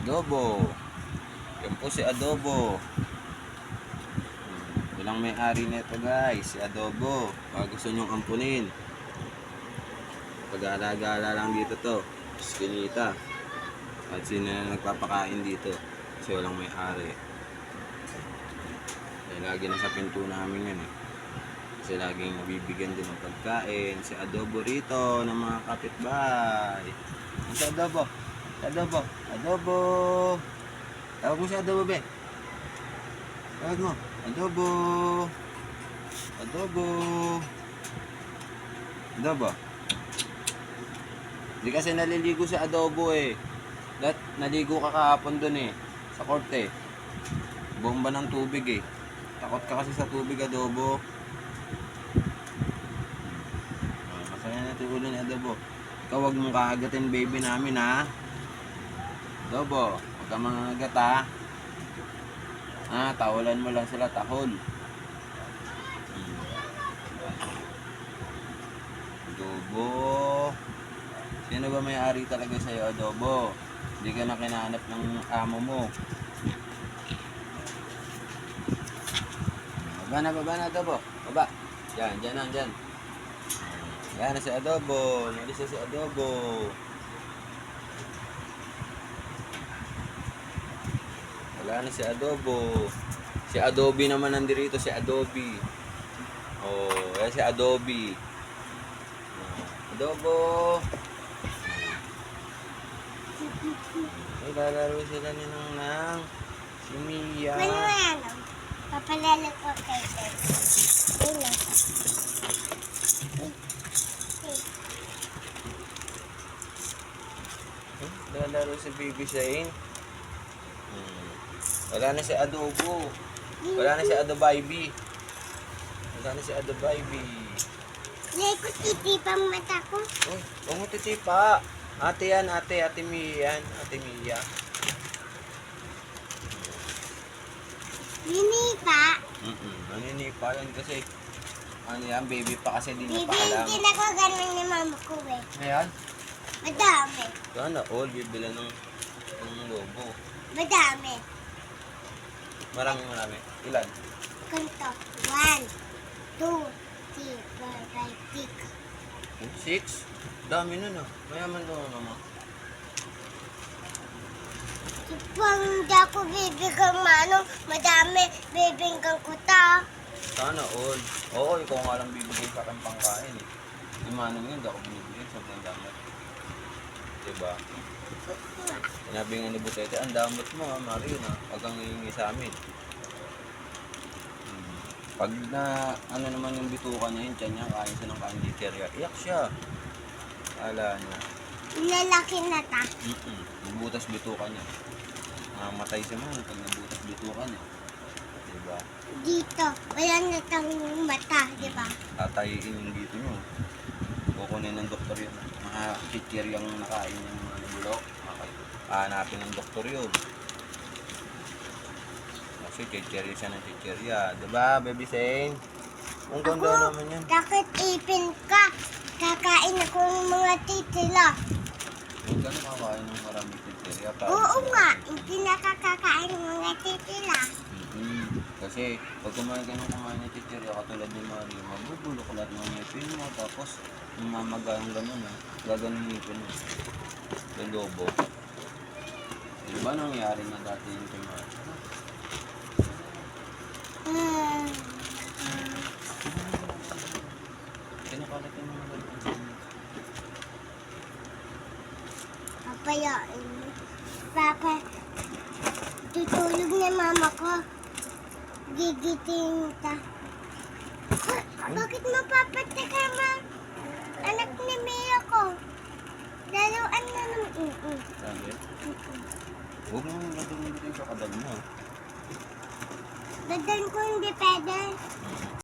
Adobo. Yan po si Adobo. Walang may-ari nito guys, si Adobo. Pag gusto nyong ampunin. Pag-alagala lang dito to. Skinita. At sino na nagpapakain dito. Kasi walang may-ari. Lagi na sa pinto namin yan eh. Kasi laging nabibigyan din ng pagkain. Si Adobo rito ng mga kapitbahay. Si Adobo. Si Adobo. Adobo. Tawag mo si Adobo, be. Tawag mo. Adobo. Adobo. Adobo. Hindi kasi naliligo si Adobo eh. Naligo ka kahapon dun eh. Sa korte. Bomba ng tubig eh. Takot ka kasi sa tubig, Adobo. Masaya natin ulo ni Adobo. Ikaw huwag mong kakagatin baby namin ha. Adobo, huwag ka mangagat ha. Tawalan mo lang sila, tahol. Adobo. Sino ba may-ari talaga sa'yo, Adobo? Hindi ka na kinahanap ng amo mo. Baba na, Adobo. Baba. Yan, dyan. Yan na si Adobo. Nalis na si Adobo. Wala na si Adobo. Si Adobe naman nandirito, si Adobe. Oh, yan si Adobe. Adobo. Ay, lalaro sila ni Nang. Si Mia. Papalala ko kay Lalaro si Baby Shane. Wala na si Adobo. Wala na si Adobaby. Wala na si Adobaby. Lay ko titipang mata ko. Oh, huwag mo titipa. Ate yan, ate Mia yan. Ate Mia. Ninipa. Naninipa yan kasi. Ano yan, baby pa kasi di Bibi, pa alam. hindi na ko ganun ni mama ko eh. Ayan. Madami. Sana all bibila ng lobo. Madami. Marami. Ilan? Ganito. 1, 2, 3, 4, 5, 6. 6? Dami nun ah. Mayaman ko mama. Pag hindi ako bibigyan manong, madami bibinggan ko ta. Sana all. Oo, ikaw nga lang bibigay sa akin pangkain eh. Yung manong yun, hindi ako binibigay. Sobrang damot. Diba? Sinabi nga ni Butete, ang damot mo ha, Mario na. Huwag kang hihingi sa amin. Pag na, ano naman yung bituka niya yun, tiyan niya, kain siya ng kain di kerya. Iyak siya. Ala niya. Lalaki na ta. Nabutas bituka niya. Mamatay siya man pag nabutas bituka niya. Diba? Dito, wala na tang mata, di ba? Tatayin yung dito nyo. Kukunin ng doktor yun. Mga chichiryang nakain yung mga bulok. Hanapin ng doktor yun. Kasi chichirya siya ng chichirya. Diba, Baby Shane? Ang ganda naman yan. Takot ipin ka. Kakain ako ng mga titila. Huwag ka na kakain ng maraming chichirya. Oo nga, hindi nakakakain ng mga titila. Kasi pag kumain ka ng chichirya katulad ni Mario, mabubulok lahat ng ngipin mo. Tapos mamaga ang gano'n ha. Gaganon ngipin mo. Yung lobo. Diba nangyari na dati yung kay Mario? Kinakalat yung mga gano'n. Papayain mo. Papa, tutulog na mama ko. Gigiting ta. Bakit mo papataka ma? Anak ni Mia ko. Laruan na naman. Sabi? Huwag mo nang nagdumulitin sa kadal mo. Dadan ko hindi pwede.